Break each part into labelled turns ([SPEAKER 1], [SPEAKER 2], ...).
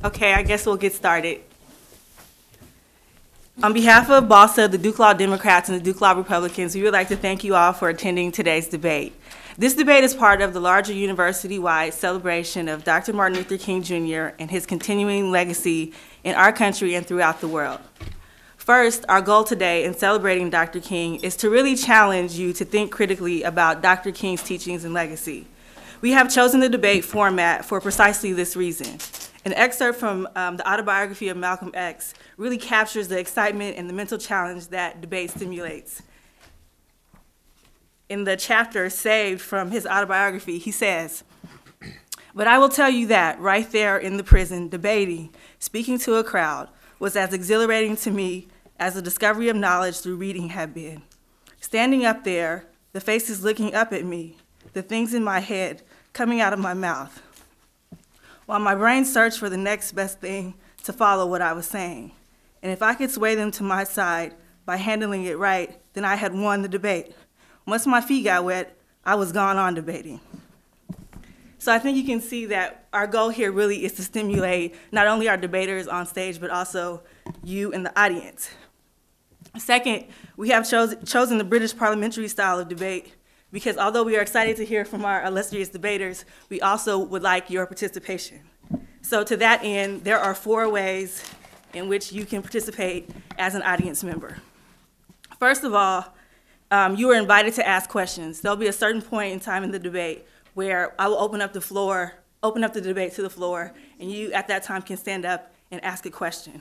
[SPEAKER 1] Okay, I guess we'll get started. On behalf of BALSA, the Duke Law Democrats, and the Duke Law Republicans, we would like to thank you all for attending today's debate. This debate is part of the larger university-wide celebration of Dr. Martin Luther King Jr. and his continuing legacy in our country and throughout the world. First, our goal today in celebrating Dr. King is to really challenge you to think critically about Dr. King's teachings and legacy. We have chosen the debate format for precisely this reason. An excerpt from the autobiography of Malcolm X really captures the excitement and the mental challenge that debate stimulates. In the chapter saved from his autobiography, he says, "But I will tell you that right there in the prison, debating, speaking to a crowd, was as exhilarating to me as the discovery of knowledge through reading had been. Standing up there, the faces looking up at me, the things in my head coming out of my mouth, while my brain searched for the next best thing to follow what I was saying. And if I could sway them to my side by handling it right, then I had won the debate. Once my feet got wet, I was gone on debating." So I think you can see that our goal here really is to stimulate not only our debaters on stage, but also you in the audience. Second, we have chosen the British parliamentary style of debate because although we are excited to hear from our illustrious debaters, we also would like your participation. So to that end, there are 4 ways in which you can participate as an audience member. First of all, you are invited to ask questions. There'll be a certain point in time in the debate where I will open up the debate to the floor, and you at that time can stand up and ask a question.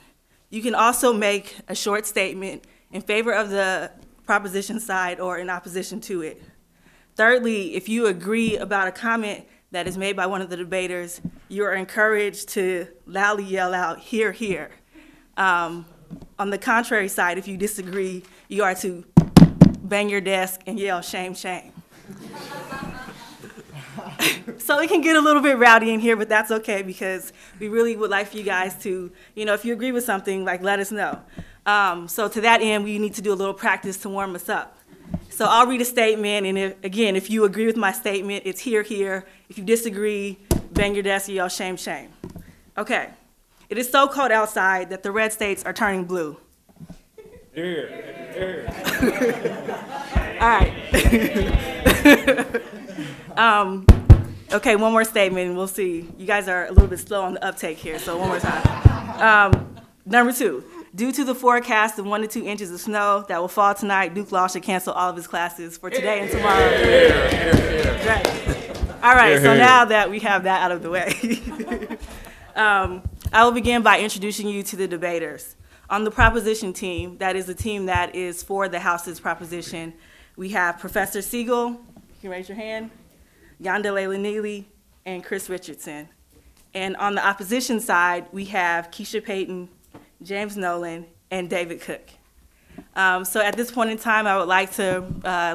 [SPEAKER 1] You can also make a short statement in favor of the proposition side or in opposition to it. Thirdly, if you agree about a comment that is made by one of the debaters, you are encouraged to loudly yell out, "Hear, hear." On the contrary side, if you disagree, you are to bang your desk and yell, "Shame, shame." So it can get a little bit rowdy in here, but that's okay because we really would like for you guys to, if you agree with something, let us know. So to that end, we need to do a little practice to warm us up. So I'll read a statement, and if you agree with my statement, it's "hear, hear." If you disagree, bang your desk and yell, "Shame, shame." Okay. It is so cold outside that the red states are turning blue.
[SPEAKER 2] Here, here.
[SPEAKER 1] All right. Okay, one more statement, and we'll see. You guys are a little bit slow on the uptake here, so one more time. Number 2, due to the forecast of 1 to 2 inches of snow that will fall tonight, Duke Law should cancel all of his classes for today and tomorrow. Right. All right, so now that we have that out of the way, I will begin by introducing you to the debaters. On the proposition team, that is the team that is for the House's proposition, we have Professor Siegel, you can raise your hand, Vendelela Neely, and Chris Richardson. And on the opposition side, we have Kisha Payton, James Nowlin, and David Cooke. So at this point in time, I would like to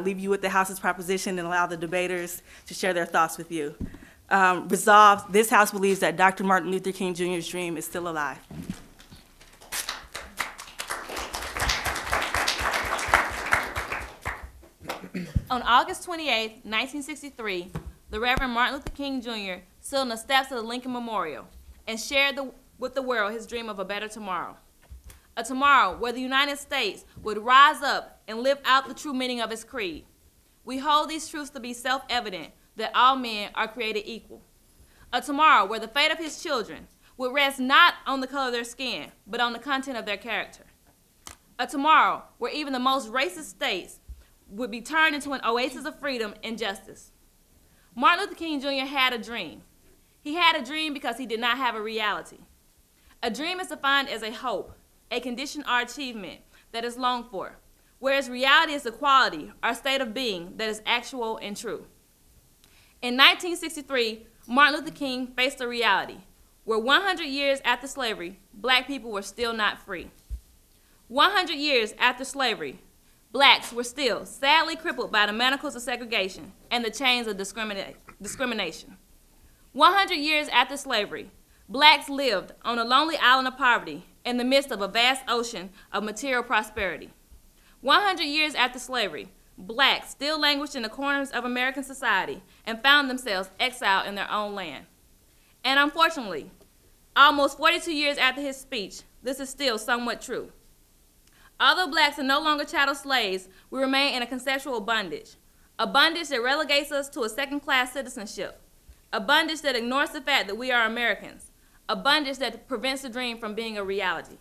[SPEAKER 1] leave you with the House's proposition and allow the debaters to share their thoughts with you. Resolved, this House believes that Dr. Martin Luther King Jr.'s dream is still alive.
[SPEAKER 3] On August 28, 1963, the Reverend Martin Luther King Jr. stood on the steps of the Lincoln Memorial and shared with the world his dream of a better tomorrow. A tomorrow where the United States would rise up and live out the true meaning of its creed. We hold these truths to be self-evident, that all men are created equal. A tomorrow where the fate of his children would rest not on the color of their skin, but on the content of their character. A tomorrow where even the most racist states would be turned into an oasis of freedom and justice. Martin Luther King Jr. had a dream. He had a dream because he did not have a reality. A dream is defined as a hope, a condition or achievement that is longed for, whereas reality is a quality or state of being that is actual and true. In 1963, Martin Luther King faced a reality where 100 years after slavery, black people were still not free. 100 years after slavery, blacks were still sadly crippled by the manacles of segregation and the chains of discrimination. 100 years after slavery, blacks lived on a lonely island of poverty in the midst of a vast ocean of material prosperity. 100 years after slavery, blacks still languished in the corners of American society and found themselves exiled in their own land. And unfortunately, Almost 42 years after his speech, this is still somewhat true. Although blacks are no longer chattel slaves, we remain in a conceptual bondage. A bondage that relegates us to a second-class citizenship. A bondage that ignores the fact that we are Americans. A bondage that prevents the dream from being a reality.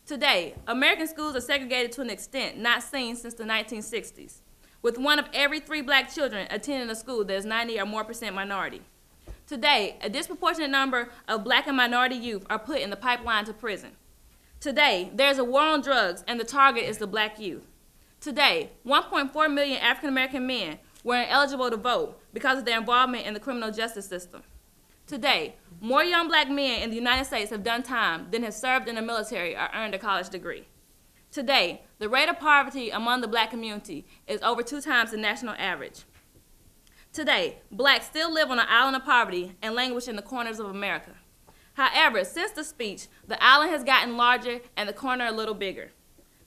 [SPEAKER 3] Today, American schools are segregated to an extent not seen since the 1960s, with 1 of every 3 black children attending a school that is 90% or more minority. Today, a disproportionate number of black and minority youth are put in the pipeline to prison. Today, there is a war on drugs, and the target is the black youth. Today, 1.4 million African American men were ineligible to vote because of their involvement in the criminal justice system. Today, more young black men in the United States have done time than have served in the military or earned a college degree. Today, the rate of poverty among the black community is over 2 times the national average. Today, blacks still live on an island of poverty and languish in the corners of America. However, since the speech, the island has gotten larger and the corner a little bigger.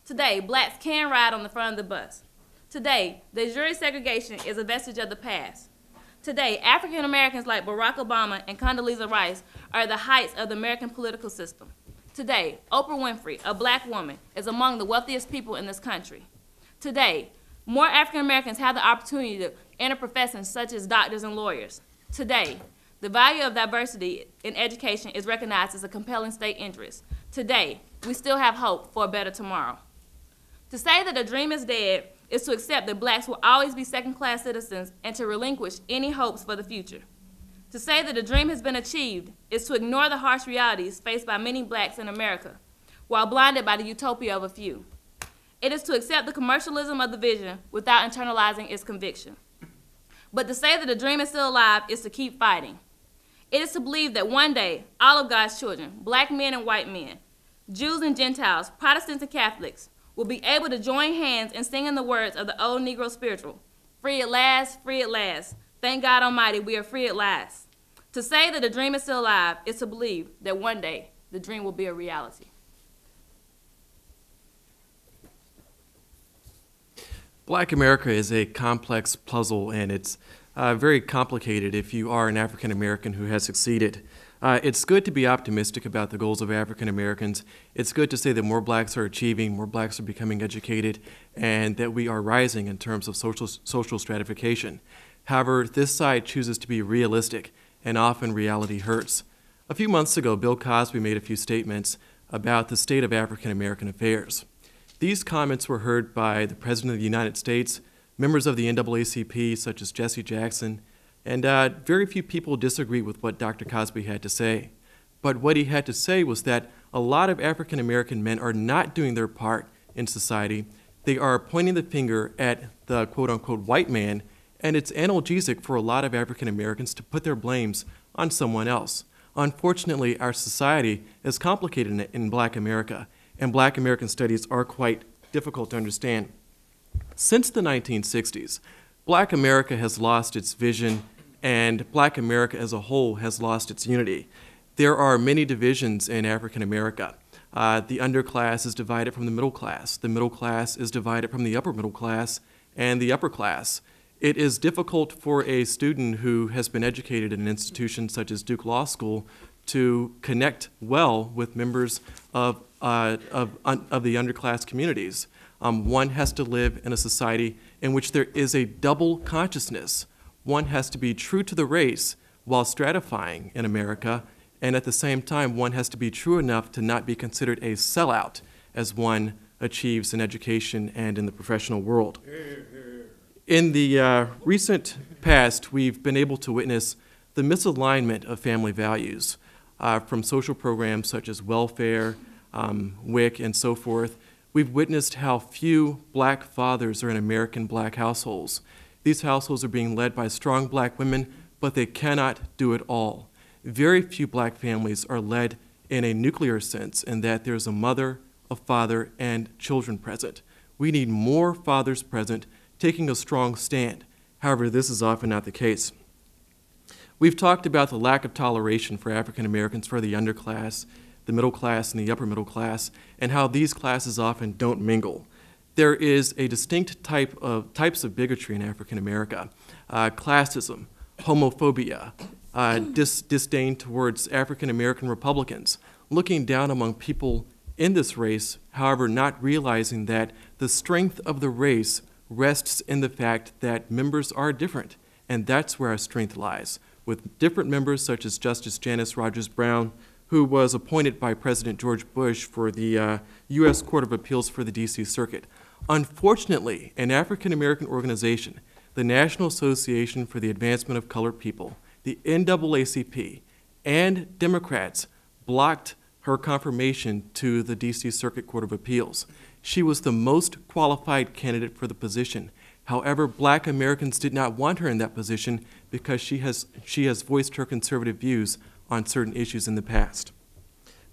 [SPEAKER 3] Today, blacks can ride on the front of the bus. Today, de jure segregation is a vestige of the past. Today, African Americans like Barack Obama and Condoleezza Rice are at the heights of the American political system. Today, Oprah Winfrey, a black woman, is among the wealthiest people in this country. Today, more African Americans have the opportunity to enter professions such as doctors and lawyers. Today, the value of diversity in education is recognized as a compelling state interest. Today, we still have hope for a better tomorrow. To say that a dream is dead is to accept that blacks will always be second-class citizens and to relinquish any hopes for the future. To say that a dream has been achieved is to ignore the harsh realities faced by many blacks in America, while blinded by the utopia of a few. It is to accept the commercialism of the vision without internalizing its conviction. But to say that a dream is still alive is to keep fighting. It is to believe that one day, all of God's children, black men and white men, Jews and Gentiles, Protestants and Catholics, will be able to join hands in singing the words of the old Negro spiritual, free at last, free at last. Thank God Almighty, we are free at last. To say that the dream is still alive is to believe that one day the dream will be a reality.
[SPEAKER 4] Black America is a complex puzzle, and it's very complicated if you are an African American who has succeeded. It's good to be optimistic about the goals of African Americans. It's good to say that more blacks are achieving, more blacks are becoming educated, and that we are rising in terms of social stratification. However, this side chooses to be realistic, and often reality hurts. A few months ago, Bill Cosby made a few statements about the state of African American affairs. These comments were heard by the President of the United States, members of the NAACP, such as Jesse Jackson, and very few people disagree with what Dr. Cosby had to say. But what he had to say was that a lot of African American men are not doing their part in society. They are pointing the finger at the quote-unquote white man, and it's analgesic for a lot of African Americans to put their blames on someone else. Unfortunately, our society is complicated in Black America, and Black American studies are quite difficult to understand. Since the 1960s, Black America has lost its vision, and Black America as a whole has lost its unity. There are many divisions in African America. The underclass is divided from the middle class is divided from the upper middle class, and the upper class. It is difficult for a student who has been educated in an institution such as Duke Law School to connect well with members of the underclass communities. One has to live in a society in which there is a double consciousness. One has to be true to the race while stratifying in America, and at the same time, one has to be true enough to not be considered a sellout as one achieves in education and in the professional world. In the recent past, we've been able to witness the misalignment of family values from social programs such as welfare, WIC, and so forth. We've witnessed how few Black fathers are in American Black households. These households are being led by strong Black women, but they cannot do it all. Very few Black families are led in a nuclear sense in that there's a mother, a father, and children present. We need more fathers present taking a strong stand. However, this is often not the case. We've talked about the lack of toleration for African Americans for the underclass, the middle class, and the upper middle class, and how these classes often don't mingle. There is a distinct types of bigotry in African America, classism, homophobia, disdain towards African American Republicans, looking down among people in this race, however, not realizing that the strength of the race rests in the fact that members are different, and that's where our strength lies, with different members such as Justice Janice Rogers Brown, who was appointed by President George Bush for the U.S. Court of Appeals for the D.C. Circuit. Unfortunately, an African American organization, the National Association for the Advancement of Colored People, the NAACP, and Democrats blocked her confirmation to the D.C. Circuit Court of Appeals. She was the most qualified candidate for the position. However, Black Americans did not want her in that position because she has voiced her conservative views on certain issues in the past.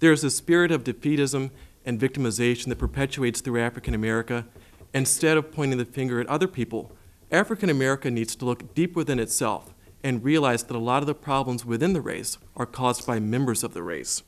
[SPEAKER 4] There is a spirit of defeatism and victimization that perpetuates through African America. Instead of pointing the finger at other people, African America needs to look deep within itself and realize that a lot of the problems within the race are caused by members of the race.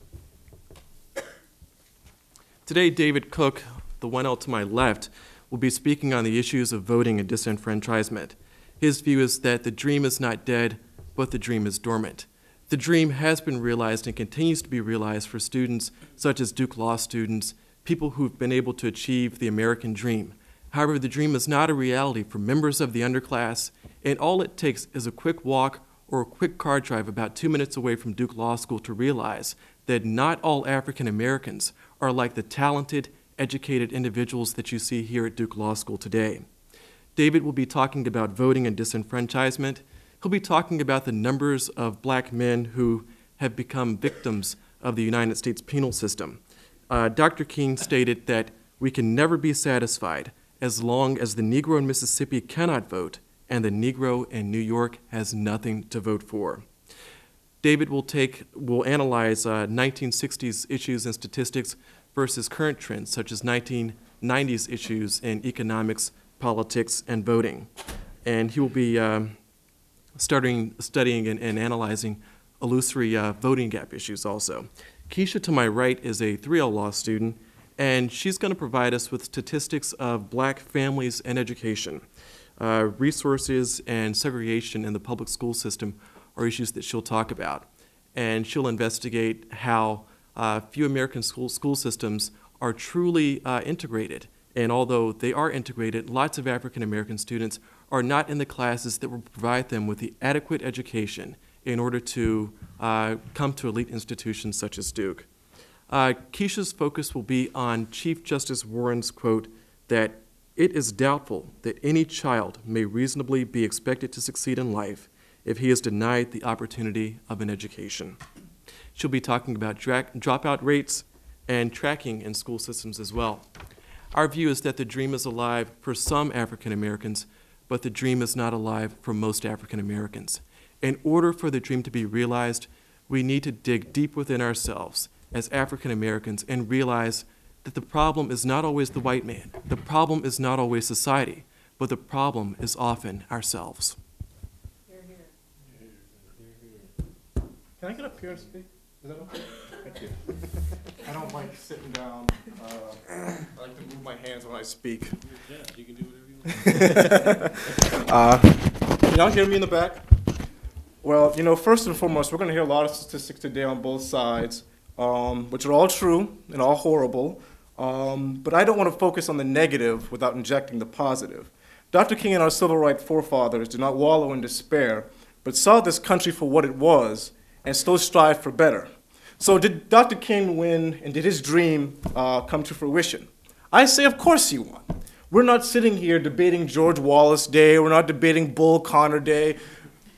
[SPEAKER 4] Today, David Cooke, the one out to my left, will be speaking on the issues of voting and disenfranchisement. His view is that the dream is not dead, but the dream is dormant. The dream has been realized and continues to be realized for students such as Duke Law students, people who've been able to achieve the American dream. However, the dream is not a reality for members of the underclass, and all it takes is a quick walk or a quick car drive about 2 minutes away from Duke Law School to realize that not all African Americans are like the talented, educated individuals that you see here at Duke Law School today. David will be talking about voting and disenfranchisement. He'll be talking about the numbers of Black men who have become victims of the United States penal system. Dr. King stated that we can never be satisfied as long as the Negro in Mississippi cannot vote and the Negro in New York has nothing to vote for. David will analyze 1960s issues and statistics versus current trends, such as 1990s issues in economics, politics, and voting. And he will be studying and analyzing illusory voting gap issues also. Kisha, to my right, is a 3L law student, and she's going to provide us with statistics of Black families and education. Resources and segregation in the public school system are issues that she'll talk about. And she'll investigate how few American school systems are truly integrated. And although they are integrated, lots of African American students are not in the classes that will provide them with the adequate education in order to come to elite institutions such as Duke. Kisha's focus will be on Chief Justice Warren's quote that it is doubtful that any child may reasonably be expected to succeed in life if he is denied the opportunity of an education. She'll be talking about dropout rates and tracking in school systems as well. Our view is that the dream is alive for some African Americans, but the dream is not alive for most African Americans. In order for the dream to be realized, we need to dig deep within ourselves as African Americans and realize that the problem is not always the white man. The problem is not always society, but the problem is often ourselves.
[SPEAKER 5] Can I get up here and speak? Is that okay? Thank you. I don't like sitting down. I like to move my hands when I speak.
[SPEAKER 2] Yeah, you can do whatever you want.
[SPEAKER 5] Can y'all hear me in the back? Well, first and foremost, we're going to hear a lot of statistics today on both sides, which are all true and all horrible. But I don't want to focus on the negative without injecting the positive. Dr. King and our civil rights forefathers did not wallow in despair, but saw this country for what it was and still strive for better. So did Dr. King win, and did his dream come to fruition? I say, of course he won. We're not sitting here debating George Wallace Day. We're not debating Bull Connor Day.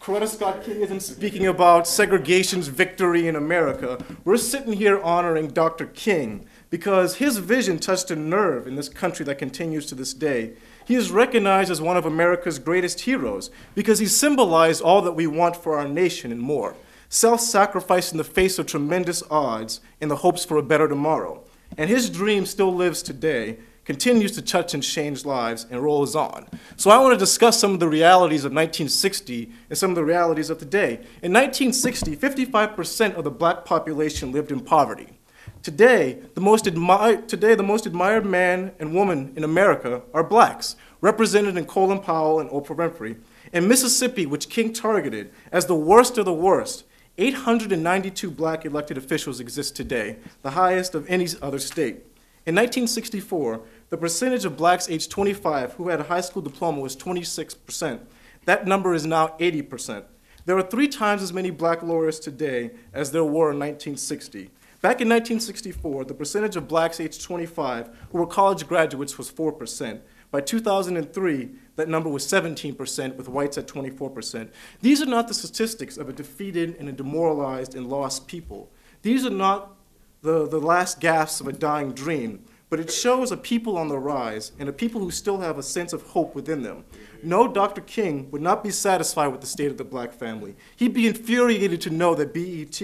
[SPEAKER 5] Coretta Scott King isn't speaking about segregation's victory in America. We're sitting here honoring Dr. King because his vision touched a nerve in this country that continues to this day. He is recognized as one of America's greatest heroes because he symbolized all that we want for our nation and more. Self-sacrifice in the face of tremendous odds in the hopes for a better tomorrow. And his dream still lives today, continues to touch and change lives, and rolls on. So I want to discuss some of the realities of 1960 and some of the realities of today. In 1960, 55% of the Black population lived in poverty. Today, the most admired man and woman in America are Blacks, represented in Colin Powell and Oprah Winfrey. In Mississippi, which King targeted as the worst of the worst, 892 black elected officials exist today, the highest of any other state. In 1964, the percentage of blacks aged 25 who had a high school diploma was 26%. That number is now 80%. There are 3 times as many black lawyers today as there were in 1960. Back in 1964, the percentage of blacks aged 25 who were college graduates was 4%. By 2003, that number was 17%, with whites at 24%. These are not the statistics of a defeated and a demoralized and lost people. These are not the last gasps of a dying dream, but it shows a people on the rise and a people who still have a sense of hope within them. No, Dr. King would not be satisfied with the state of the black family. He'd be infuriated to know that BET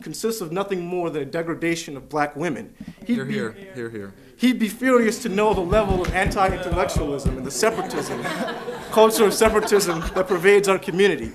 [SPEAKER 5] consists of nothing more than a degradation of black women. He'd be furious to know the level of anti-intellectualism and the separatism, culture of separatism that pervades our community.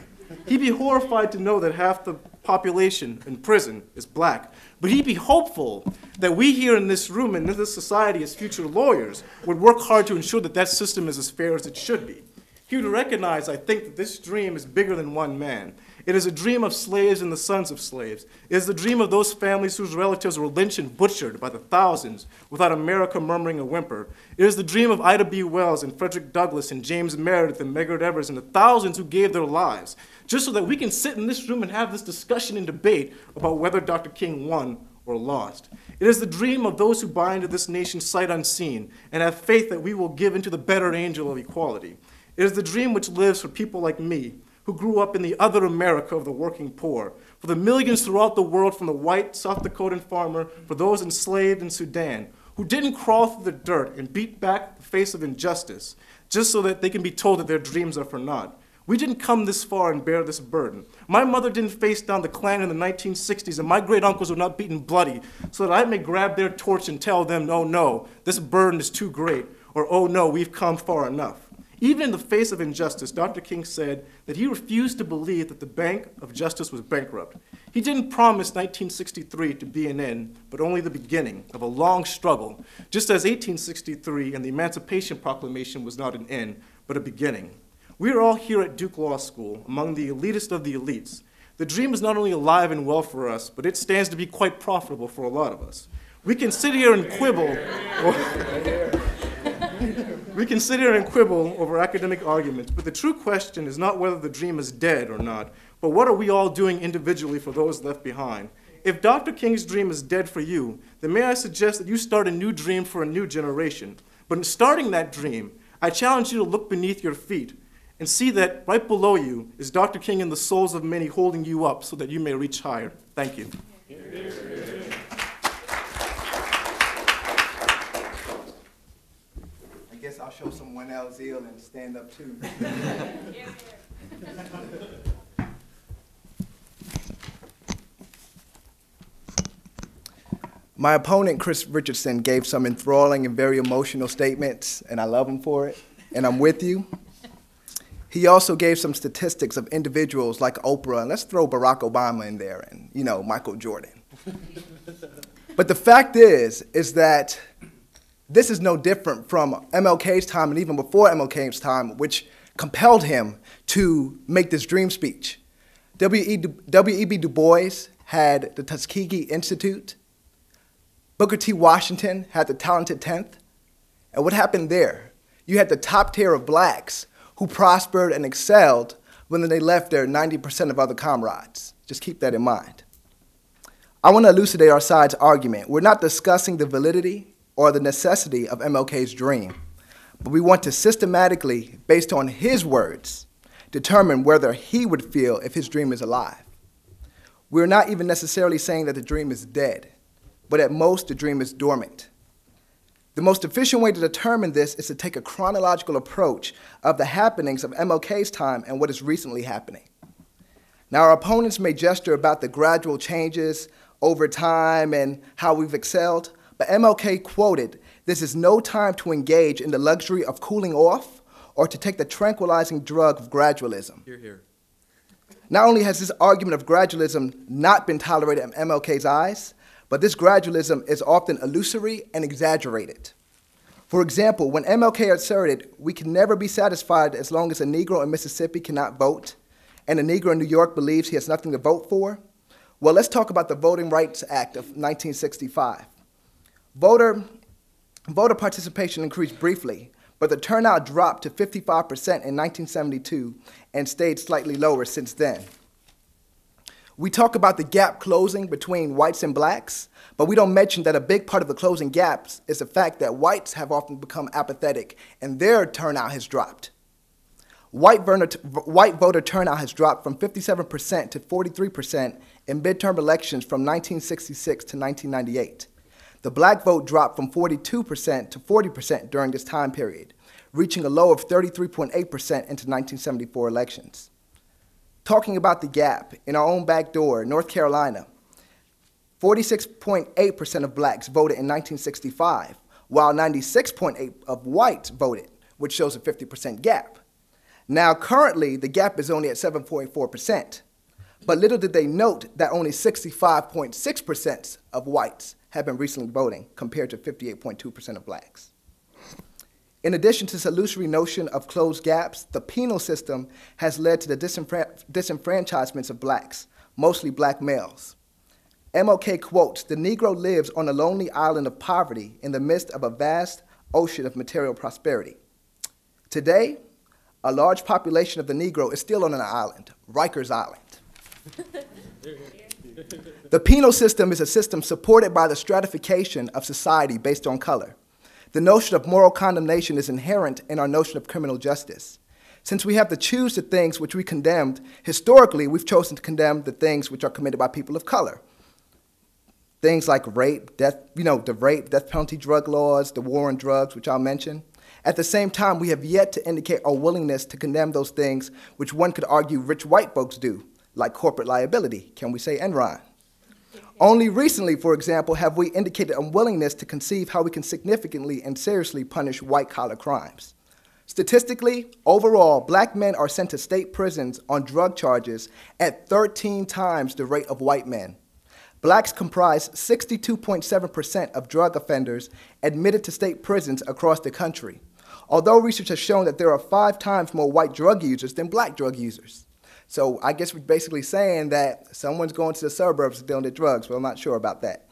[SPEAKER 5] He'd be horrified to know that half the population in prison is black. But he'd be hopeful that we here in this room and in this society as future lawyers would work hard to ensure that that system is as fair as it should be. He would recognize, I think, that this dream is bigger than one man. It is a dream of slaves and the sons of slaves. It is the dream of those families whose relatives were lynched and butchered by the thousands without America murmuring a whimper. It is the dream of Ida B. Wells and Frederick Douglass and James Meredith and Medgar Evers and the thousands who gave their lives just so that we can sit in this room and have this discussion and debate about whether Dr. King won or lost. It is the dream of those who buy into this nation sight unseen and have faith that we will give into the better angel of equality. It is the dream which lives for people like me, who grew up in the other America of the working poor, for the millions throughout the world, from the white South Dakotan farmer, for those enslaved in Sudan, who didn't crawl through the dirt and beat back the face of injustice just so that they can be told that their dreams are for naught. We didn't come this far and bear this burden. My mother didn't face down the Klan in the 1960s, and my great-uncles were not beaten bloody so that I may grab their torch and tell them, oh no, this burden is too great, or oh no, we've come far enough. Even in the face of injustice, Dr. King said that he refused to believe that the Bank of Justice was bankrupt. He didn't promise 1963 to be an end, but only the beginning of a long struggle, just as 1863 and the Emancipation Proclamation was not an end, but a beginning. We are all here at Duke Law School, among the elitist of the elites. The dream is not only alive and well for us, but it stands to be quite profitable for a lot of us. We can sit here and quibble. We can sit here and quibble over academic arguments, but the true question is not whether the dream is dead or not, but what are we all doing individually for those left behind? If Dr. King's dream is dead for you, then may I suggest that you start a new dream for a new generation. But in starting that dream, I challenge you to look beneath your feet and see that right below you is Dr. King and the souls of many holding you up so that you may reach higher. Thank you.
[SPEAKER 6] I guess I'll show someone else zeal and stand up too. My opponent, Chris Richardson, gave some enthralling and very emotional statements, and I love him for it, and I'm with you. He also gave some statistics of individuals like Oprah, and let's throw Barack Obama in there, and, you know, Michael Jordan. But the fact is that this is no different from MLK's time and even before MLK's time, which compelled him to make this dream speech. W.E.B. Du Bois had the Tuskegee Institute. Booker T. Washington had the Talented 10th. And what happened there? You had the top tier of blacks who prospered and excelled when they left their 90% of other comrades. Just keep that in mind. I want to elucidate our side's argument. We're not discussing the validity or the necessity of MLK's dream, but we want to systematically, based on his words, determine whether he would feel if his dream is alive. We're not even necessarily saying that the dream is dead, but at most the dream is dormant. The most efficient way to determine this is to take a chronological approach of the happenings of MLK's time and what is recently happening. Now, our opponents may gesture about the gradual changes over time and how we've excelled, but MLK quoted, "This is no time to engage in the luxury of cooling off or to take the tranquilizing drug of gradualism."
[SPEAKER 4] Hear, hear.
[SPEAKER 6] Not only has this argument of gradualism not been tolerated in MLK's eyes, but this gradualism is often illusory and exaggerated. For example, when MLK asserted, "We can never be satisfied as long as a Negro in Mississippi cannot vote, and a Negro in New York believes he has nothing to vote for," well, let's talk about the Voting Rights Act of 1965. Voter participation increased briefly, but the turnout dropped to 55% in 1972 and stayed slightly lower since then. We talk about the gap closing between whites and blacks, but we don't mention that a big part of the closing gaps is the fact that whites have often become apathetic and their turnout has dropped. White voter turnout has dropped from 57% to 43% in midterm elections from 1966 to 1998. The black vote dropped from 42% to 40% during this time period, reaching a low of 33.8% into 1974 elections. Talking about the gap, in our own back door, North Carolina, 46.8% of blacks voted in 1965, while 96.8% of whites voted, which shows a 50% gap. Now, currently, the gap is only at 7.4%, but little did they note that only 65.6% of whites have been recently voting, compared to 58.2% of blacks. In addition to this illusory notion of closed gaps, the penal system has led to the disenfranchisement of blacks, mostly black males. MLK quotes, "The Negro lives on a lonely island of poverty in the midst of a vast ocean of material prosperity." Today, a large population of the Negro is still on an island, Rikers Island. The penal system is a system supported by the stratification of society based on color. The notion of moral condemnation is inherent in our notion of criminal justice. Since we have to choose the things which we condemned, historically we've chosen to condemn the things which are committed by people of color. Things like rape, death penalty, drug laws, the war on drugs, which I'll mention. At the same time, we have yet to indicate our willingness to condemn those things which one could argue rich white folks do, like corporate liability. Can we say Enron? Only recently, for example, have we indicated unwillingness to conceive how we can significantly and seriously punish white-collar crimes. Statistically, overall, black men are sent to state prisons on drug charges at 13 times the rate of white men. Blacks comprise 62.7% of drug offenders admitted to state prisons across the country, although research has shown that there are 5 times more white drug users than black drug users. So I guess we're basically saying that someone's going to the suburbs dealing with drugs, but I'm not sure about that.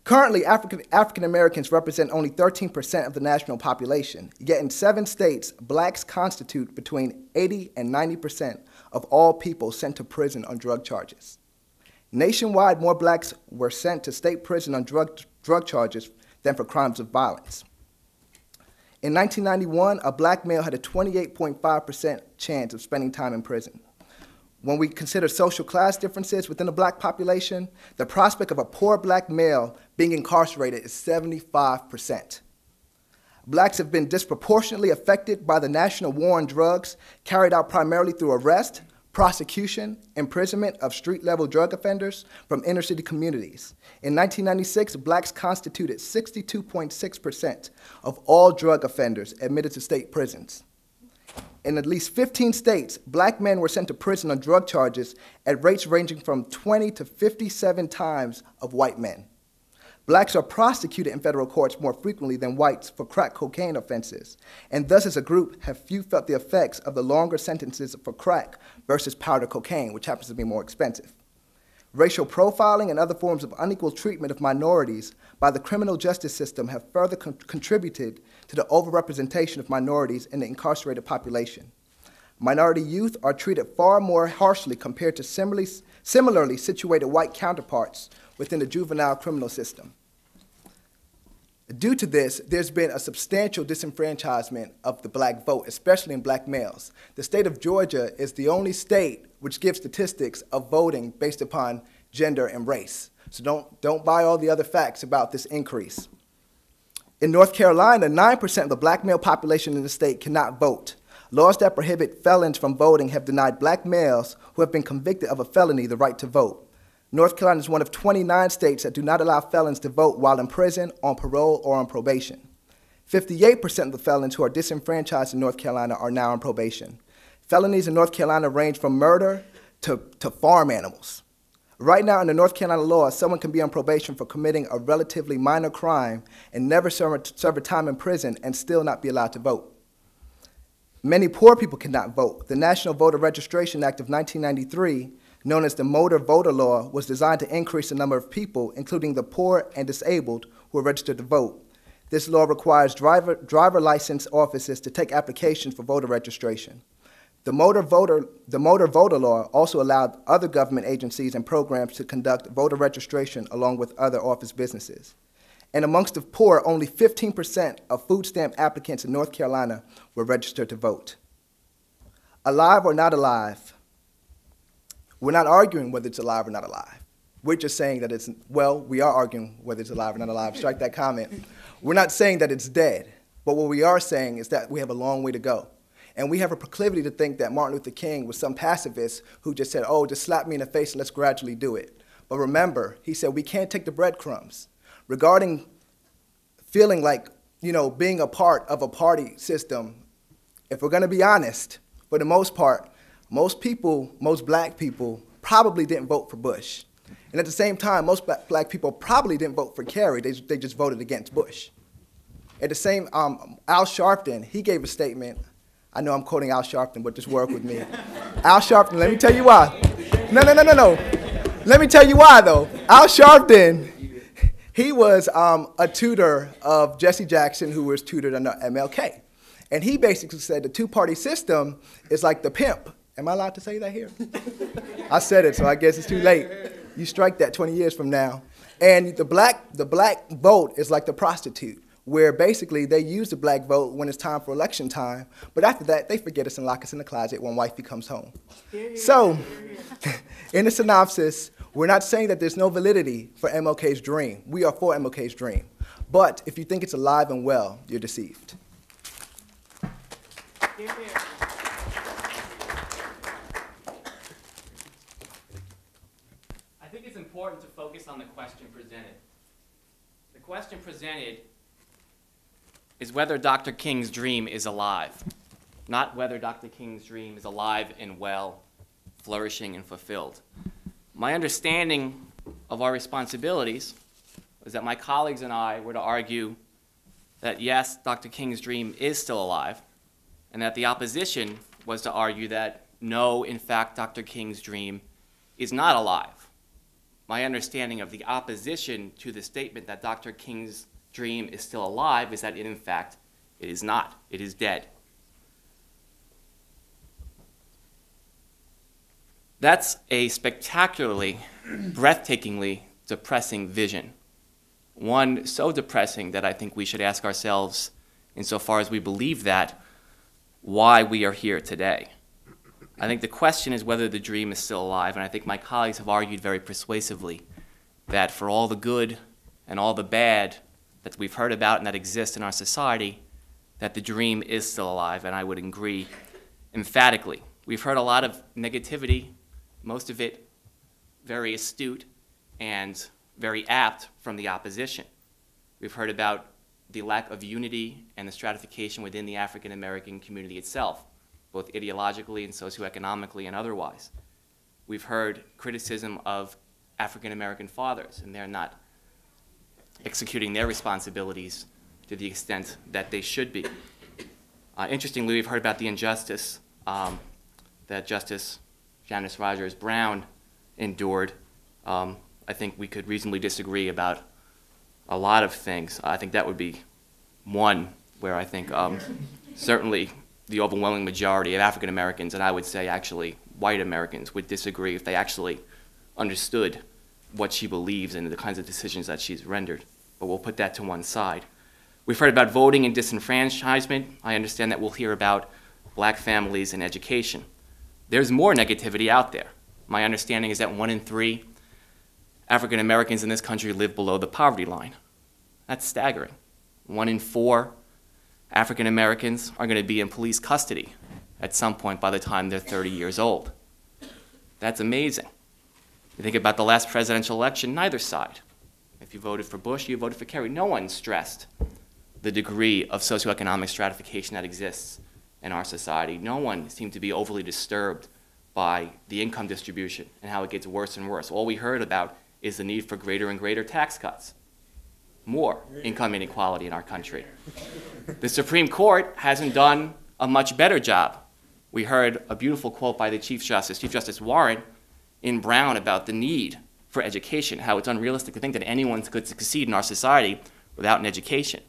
[SPEAKER 6] Currently, African Americans represent only 13% of the national population, yet in 7 states, blacks constitute between 80 and 90% of all people sent to prison on drug charges. Nationwide, more blacks were sent to state prison on drug charges than for crimes of violence. In 1991, a black male had a 28.5% chance of spending time in prison. When we consider social class differences within the black population, the prospect of a poor black male being incarcerated is 75%. Blacks have been disproportionately affected by the national war on drugs, carried out primarily through arrest, prosecution, imprisonment of street-level drug offenders from inner-city communities. In 1996, blacks constituted 62.6% of all drug offenders admitted to state prisons. In at least 15 states, black men were sent to prison on drug charges at rates ranging from 20 to 57 times of white men. Blacks are prosecuted in federal courts more frequently than whites for crack cocaine offenses, and thus as a group have few felt the effects of the longer sentences for crack versus powder cocaine, which happens to be more expensive. Racial profiling and other forms of unequal treatment of minorities by the criminal justice system have further contributed to the overrepresentation of minorities in the incarcerated population. Minority youth are treated far more harshly compared to similarly situated white counterparts within the juvenile criminal system. Due to this, there's been a substantial disenfranchisement of the black vote, especially in black males. The state of Georgia is the only state which gives statistics of voting based upon gender and race. So don't buy all the other facts about this increase. In North Carolina, 9% of the black male population in the state cannot vote. Laws that prohibit felons from voting have denied black males who have been convicted of a felony the right to vote. North Carolina is one of 29 states that do not allow felons to vote while in prison, on parole, or on probation. 58% of the felons who are disenfranchised in North Carolina are now on probation. Felonies in North Carolina range from murder to farm animals. Right now, in the North Carolina law, someone can be on probation for committing a relatively minor crime and never serve a time in prison and still not be allowed to vote. Many poor people cannot vote. The National Voter Registration Act of 1993, known as the Motor Voter Law, was designed to increase the number of people, including the poor and disabled, who are registered to vote. This law requires driver license offices to take applications for voter registration. The Motor Voter Law also allowed other government agencies and programs to conduct voter registration along with other office businesses. And amongst the poor, only 15% of food stamp applicants in North Carolina were registered to vote. Alive or not alive? We're not arguing whether it's alive or not alive. We're just saying that it's, well, we are arguing whether it's alive or not alive. Strike that comment. We're not saying that it's dead, but what we are saying is that we have a long way to go. And we have a proclivity to think that Martin Luther King was some pacifist who just said, oh, just slap me in the face and let's gradually do it. But remember, he said we can't take the breadcrumbs. Regarding feeling like, being a part of a party system, if we're gonna be honest, for the most part, most black people probably didn't vote for Bush. And at the same time, most black people probably didn't vote for Kerry, they just voted against Bush. At the same, Al Sharpton, he gave a statement. I know I'm quoting Al Sharpton, but just work with me. Al Sharpton, let me tell you why. No. Let me tell you why, though. Al Sharpton, he was a tutor of Jesse Jackson, who was tutored under MLK. And he basically said the two-party system is like the pimp. Am I allowed to say that here? I said it, so I guess it's too late. You strike that 20 years from now. And the black vote is like the prostitute, where basically they use the black vote when it's time for election time, but after that, they forget us and lock us in the closet when wifey comes home. So, in the synopsis, we're not saying that there's no validity for MLK's dream. We are for MLK's dream. But if you think it's alive and well, you're deceived.
[SPEAKER 7] I think it's important to focus on the question presented. The question presented is whether Dr. King's dream is alive, not whether Dr. King's dream is alive and well, flourishing and fulfilled. My understanding of our responsibilities was that my colleagues and I were to argue that yes, Dr. King's dream is still alive, and that the opposition was to argue that no, in fact, Dr. King's dream is not alive. My understanding of the opposition to the statement that Dr. King's dream is still alive is that in fact it is not. It is dead. That's a spectacularly, breathtakingly depressing vision. One so depressing that I think we should ask ourselves, insofar as we believe that, why we are here today. I think the question is whether the dream is still alive, and I think my colleagues have argued very persuasively that for all the good and all the bad that we've heard about and that exists in our society, that the dream is still alive, and I would agree emphatically. We've heard a lot of negativity, most of it very astute and very apt from the opposition. We've heard about the lack of unity and the stratification within the African American community itself, both ideologically and socioeconomically and otherwise. We've heard criticism of African American fathers, and they're not executing their responsibilities to the extent that they should be. Interestingly, we've heard about the injustice that Justice Janice Rogers Brown endured. I think we could reasonably disagree about a lot of things. I think that would be one where I think certainly the overwhelming majority of African Americans, and I would say actually white Americans, would disagree if they actually understood what she believes and the kinds of decisions that she's rendered. But we'll put that to one side. We've heard about voting and disenfranchisement. I understand that we'll hear about black families and education. There's more negativity out there. My understanding is that 1 in 3 African Americans in this country live below the poverty line. That's staggering. 1 in 4 African Americans are going to be in police custody at some point by the time they're 30 years old. That's amazing. You think about the last presidential election, neither side. If you voted for Bush, you voted for Kerry. No one stressed the degree of socioeconomic stratification that exists in our society. No one seemed to be overly disturbed by the income distribution and how it gets worse and worse. All we heard about is the need for greater and greater tax cuts, more income inequality in our country. The Supreme Court hasn't done a much better job. We heard a beautiful quote by the Chief Justice Warren in Brown about the need for education, how it's unrealistic to think that anyone could succeed in our society without an education.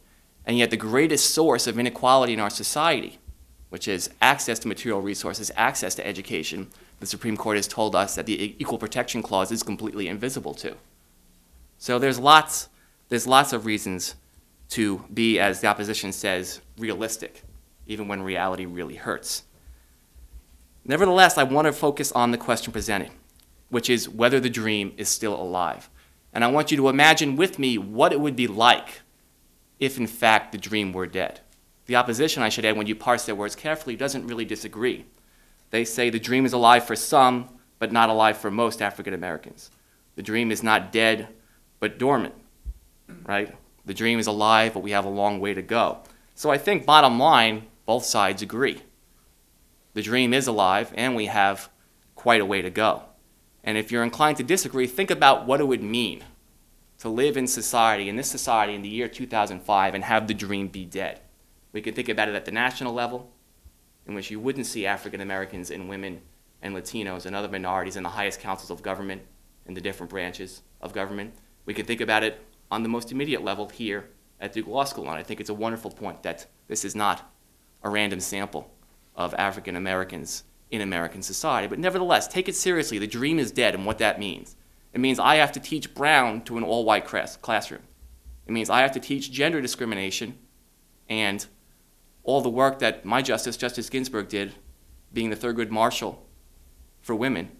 [SPEAKER 7] And yet the greatest source of inequality in our society, which is access to material resources, access to education, the Supreme Court has told us that the Equal Protection Clause is completely invisible to. So there's lots of reasons to be, as the opposition says, realistic, even when reality really hurts. Nevertheless, I want to focus on the question presented, which is whether the dream is still alive. And I want you to imagine with me what it would be like if, in fact, the dream were dead. The opposition, I should add, when you parse their words carefully, doesn't really disagree. They say the dream is alive for some, but not alive for most African Americans. The dream is not dead, but dormant, right? The dream is alive, but we have a long way to go. So I think, bottom line, both sides agree. The dream is alive, and we have quite a way to go. And if you're inclined to disagree, think about what it would mean to live in this society, in the year 2005, and have the dream be dead. We could think about it at the national level, in which you wouldn't see African Americans and women and Latinos and other minorities in the highest councils of government, in the different branches of government. We could think about it on the most immediate level here at Duke Law School, and I think it's a wonderful point that this is not a random sample of African Americans in American society. But nevertheless, take it seriously. The dream is dead, and what that means. It means I have to teach Brown to an all-white classroom. It means I have to teach gender discrimination and all the work that my Justice Ginsburg, did, being the Thurgood Marshal for women,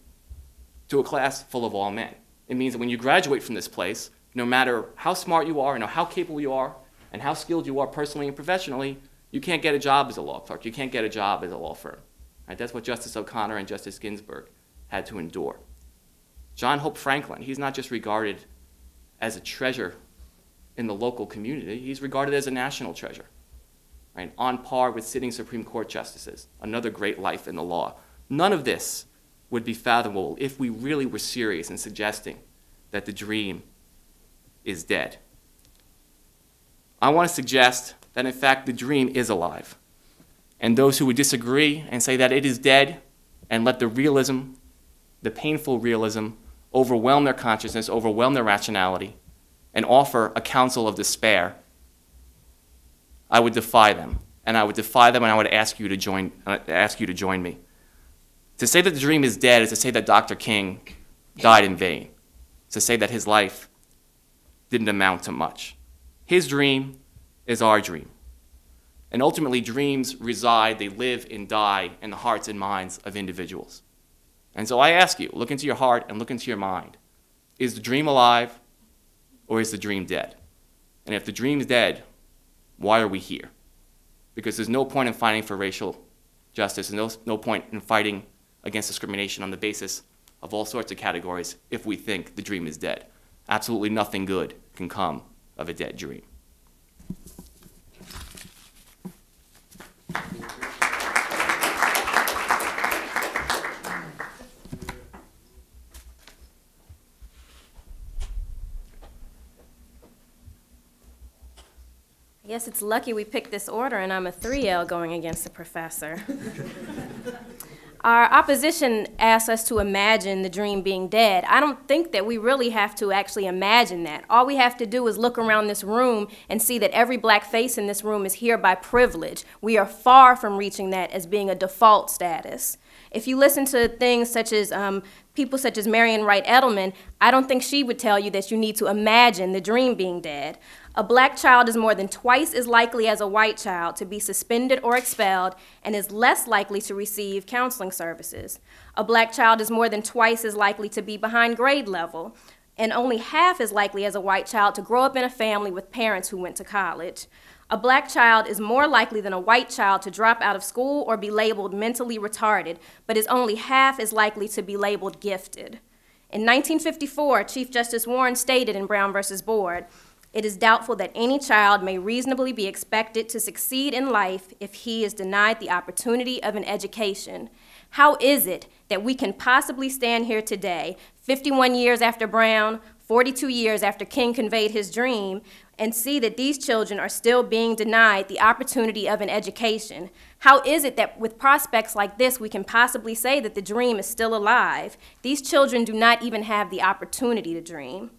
[SPEAKER 7] to a class full of all men. It means that when you graduate from this place, no matter how smart you are, and how capable you are, and how skilled you are personally and professionally, you can't get a job as a law clerk. You can't get a job as a law firm. Right? That's what Justice O'Connor and Justice Ginsburg had to endure. John Hope Franklin, he's not just regarded as a treasure in the local community, he's regarded as a national treasure, right? On par with sitting Supreme Court justices, another great life in the law. None of this would be fathomable if we really were serious in suggesting that the dream is dead. I want to suggest that, in fact, the dream is alive. And those who would disagree and say that it is dead and let the realism, the painful realism, overwhelm their consciousness, overwhelm their rationality, and offer a counsel of despair, I would defy them. And I would defy them, and I would ask you to join me. To say that the dream is dead is to say that Dr. King died in vain. It's to say that his life didn't amount to much. His dream is our dream. And ultimately, dreams reside, they live and die in the hearts and minds of individuals. And so I ask you, look into your heart and look into your mind. Is the dream alive, or is the dream dead? And if the dream is dead, why are we here? Because there's no point in fighting for racial justice, and no point in fighting against discrimination on the basis of all sorts of categories if we think the dream is dead. Absolutely nothing good can come of a dead dream.
[SPEAKER 8] I guess it's lucky we picked this order and I'm a 3L going against the professor. Our opposition asks us to imagine the dream being dead. I don't think that we really have to actually imagine that. All we have to do is look around this room and see that every black face in this room is here by privilege. We are far from reaching that as being a default status. If you listen to things such as people such as Marian Wright Edelman, I don't think she would tell you that you need to imagine the dream being dead. A black child is more than twice as likely as a white child to be suspended or expelled and is less likely to receive counseling services. A black child is more than twice as likely to be behind grade level and only half as likely as a white child to grow up in a family with parents who went to college. A black child is more likely than a white child to drop out of school or be labeled mentally retarded, but is only half as likely to be labeled gifted. In 1954, Chief Justice Warren stated in Brown v. Board, "It is doubtful that any child may reasonably be expected to succeed in life if he is denied the opportunity of an education. How is it that we can possibly stand here today, 51 years after Brown, 42 years after King conveyed his dream, and see that these children are still being denied the opportunity of an education? How is it that with prospects like this, we can possibly say that the dream is still alive? These children do not even have the opportunity to dream.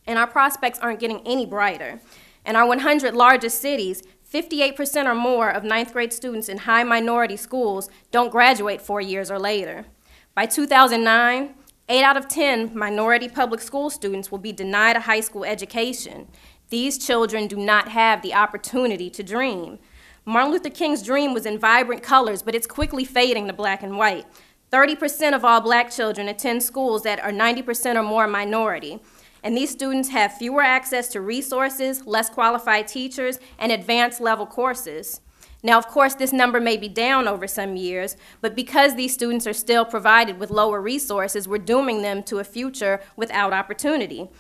[SPEAKER 8] And our prospects aren't getting any brighter. In our 100 largest cities, 58% or more of ninth grade students in high minority schools don't graduate 4 years or later. By 2009, 8 out of 10 minority public school students will be denied a high school education. These children do not have the opportunity to dream. Martin Luther King's dream was in vibrant colors, but it's quickly fading to black and white. 30% of all black children attend schools that are 90% or more minority. And these students have fewer access to resources, less qualified teachers, and advanced level courses. Now, of course, this number may be down over some years, but because these students are still provided with lower resources, we're dooming them to a future without opportunity.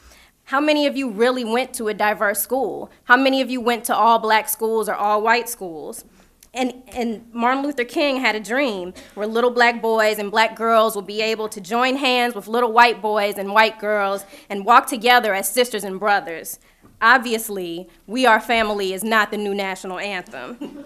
[SPEAKER 8] How many of you really went to a diverse school? How many of you went to all black schools or all white schools? And Martin Luther King had a dream where little black boys and black girls will be able to join hands with little white boys and white girls and walk together as sisters and brothers. Obviously, We Are Family is not the new national anthem.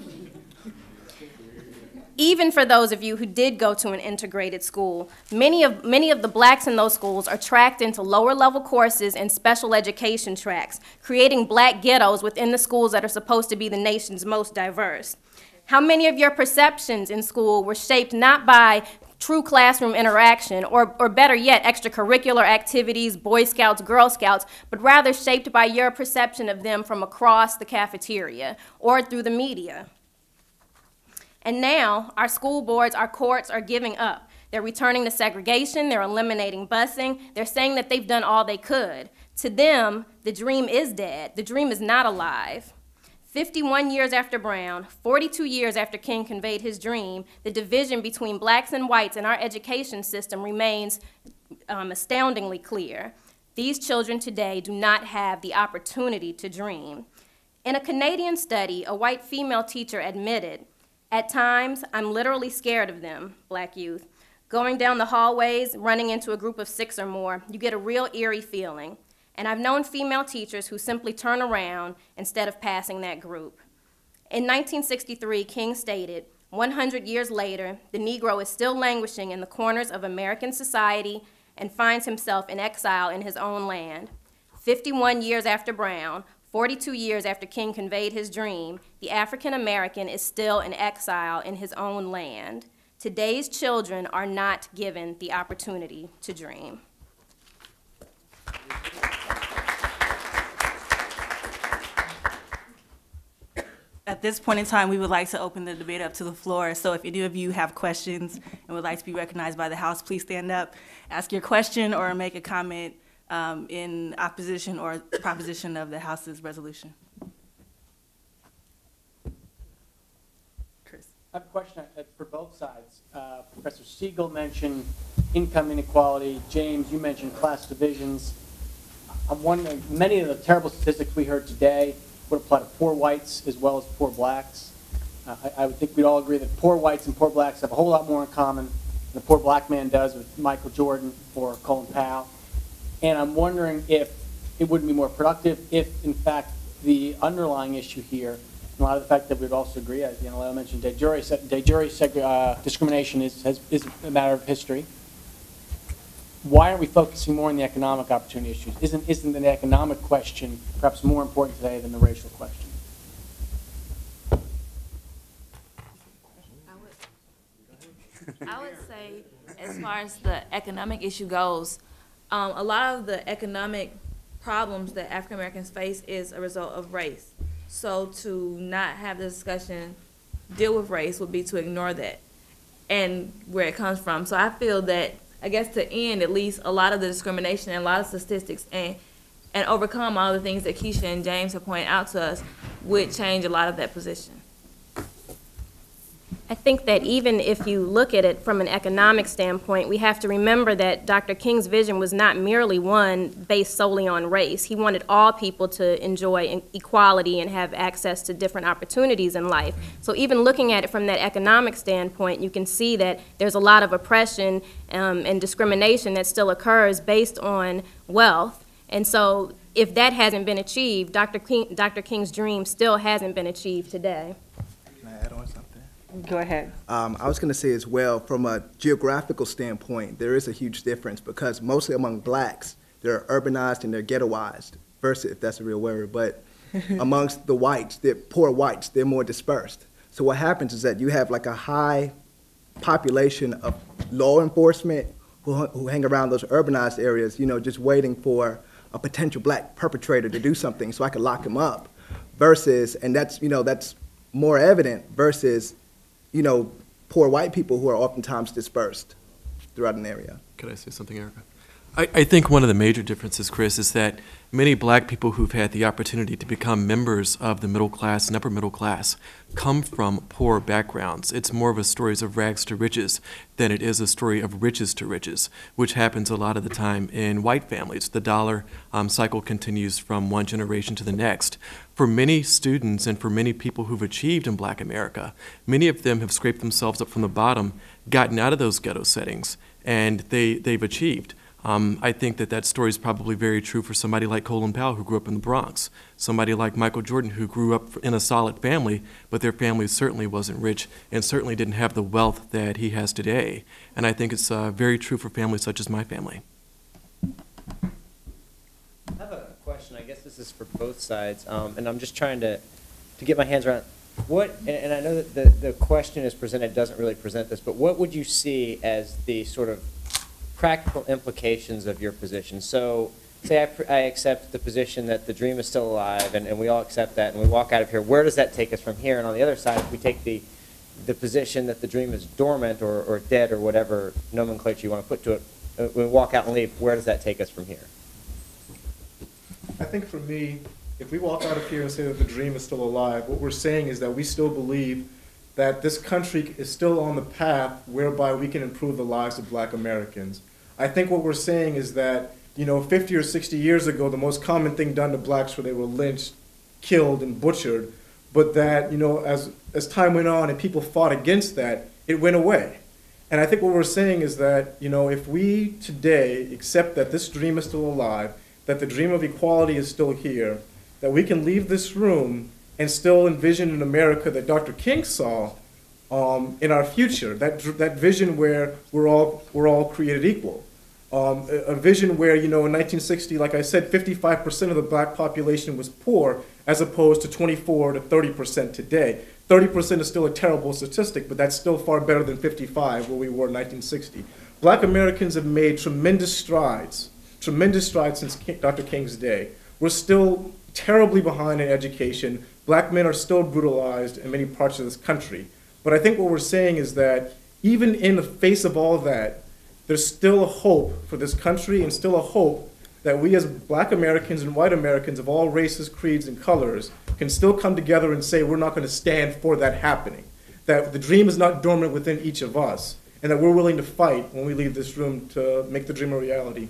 [SPEAKER 8] Even for those of you who did go to an integrated school, many of the blacks in those schools are tracked into lower level courses and special education tracks, creating black ghettos within the schools that are supposed to be the nation's most diverse. How many of your perceptions in school were shaped not by true classroom interaction, or better yet, extracurricular activities, Boy Scouts, Girl Scouts, but rather shaped by your perception of them from across the cafeteria or through the media? And now, our school boards, our courts are giving up. They're returning to segregation, they're eliminating busing, they're saying that they've done all they could. To them, the dream is dead, the dream is not alive. 51 years after Brown, 42 years after King conveyed his dream, the division between blacks and whites in our education system remains astoundingly clear. These children today do not have the opportunity to dream. In a Canadian study, a white female teacher admitted, "At times, I'm literally scared of them," black youth. Going down the hallways, running into a group of 6 or more, you get a real eerie feeling. And I've known female teachers who simply turn around instead of passing that group. In 1963, King stated, 100 years later, the Negro is still languishing in the corners of American society and finds himself in exile in his own land. 51 years after Brown, 42 years after King conveyed his dream, the African American is still in exile in his own land. Today's children are not given the opportunity to dream.
[SPEAKER 1] At this point in time, we would like to open the debate up to the floor. So if any of you have questions and would like to be recognized by the House, please stand up, ask your question, or make a comment in opposition or proposition of the House's resolution. Chris.
[SPEAKER 2] I have a question for both sides. Professor Siegel mentioned income inequality. James, you mentioned class divisions. I'm wondering, many of the terrible statistics we heard today would apply to poor whites as well as poor blacks. I would think we'd all agree that poor whites and poor blacks have a whole lot more in common than a poor black man does with Michael Jordan or Colin Powell. And I'm wondering if it wouldn't be more productive if, in fact, the underlying issue here, in light of the fact that we'd also agree, as I mentioned, de jure discrimination is a matter of history. Why aren't we focusing more on the economic opportunity issues? Isn't the economic question perhaps more important today than the racial question?
[SPEAKER 3] I would say, as far as the economic issue goes, a lot of the economic problems that African Americans face is a result of race. So to not have the discussion deal with race would be to ignore that and where it comes from. So I feel that, I guess, to end at least a lot of the discrimination and a lot of statistics and overcome all the things that Kisha and James have pointed out to us would change a lot of that position.
[SPEAKER 8] I think that even if you look at it from an economic standpoint, we have to remember that Dr. King's vision was not merely one based solely on race. He wanted all people to enjoy equality and have access to different opportunities in life. So even looking at it from that economic standpoint, you can see that there's a lot of oppression and discrimination that still occurs based on wealth. And so if that hasn't been achieved, Dr. King's dream still hasn't been achieved today.
[SPEAKER 6] Can I add on something?
[SPEAKER 1] Go ahead.
[SPEAKER 6] I was going to say as well, from a geographical standpoint, there is a huge difference because mostly among blacks, they're urbanized and they're ghettoized, versus, if that's a real word, but amongst the whites, the poor whites, they're more dispersed. So what happens is that you have like a high population of law enforcement who hang around those urbanized areas, you know, just waiting for a potential black perpetrator to do something so I can lock him up, versus, and that's, you know, that's more evident versus, you know, poor white people who are oftentimes dispersed throughout an area.
[SPEAKER 4] Could I say something, Erika? I think one of the major differences, Chris, is that many black people who've had the opportunity to become members of the middle class and upper middle class come from poor backgrounds. It's more of a story of rags to riches than it is a story of riches to riches, which happens a lot of the time in white families. The dollar cycle continues from one generation to the next. For many students and for many people who've achieved in black America, many of them have scraped themselves up from the bottom, gotten out of those ghetto settings, and they've achieved. I think that story is probably very true for somebody like Colin Powell, who grew up in the Bronx, somebody like Michael Jordan, who grew up in a solid family, but their family certainly wasn't rich and certainly didn't have the wealth that he has today. And I think it's very true for families such as my family.
[SPEAKER 9] I have a question. I guess this is for both sides, and I'm just trying to get my hands around what, and I know that the question is presented doesn't really present this, but what would you see as the sort of practical implications of your position? So say I accept the position that the dream is still alive, and we all accept that, and we walk out of here. Where does that take us from here? And on the other side, if we take the position that the dream is dormant or dead or whatever nomenclature you want to put to it, we walk out and leave, where does that take us from here?
[SPEAKER 5] I think for me, if we walk out of here and say that the dream is still alive, what we're saying is that we still believe that this country is still on the path whereby we can improve the lives of black Americans. I think what we're saying is that, you know, 50 or 60 years ago, the most common thing done to blacks were they were lynched, killed, and butchered, but that, you know, as time went on and people fought against that, it went away. And I think what we're saying is that, you know, if we today accept that this dream is still alive, that the dream of equality is still here, that we can leave this room and still envision an America that Dr. King saw in our future, that vision where we're all created equal. A vision where, you know, in 1960, like I said, 55% of the black population was poor, as opposed to 24 to 30% today. 30% is still a terrible statistic, but that's still far better than 55, where we were in 1960. Black Americans have made tremendous strides since Dr. King's day. We're still terribly behind in education. Black men are still brutalized in many parts of this country. But I think what we're saying is that even in the face of all that, there's still a hope for this country and still a hope that we as black Americans and white Americans of all races, creeds, and colors can still come together and say we're not going to stand for that happening, that the dream is not dormant within each of us, and that we're willing to fight when we leave this room to make the dream a reality.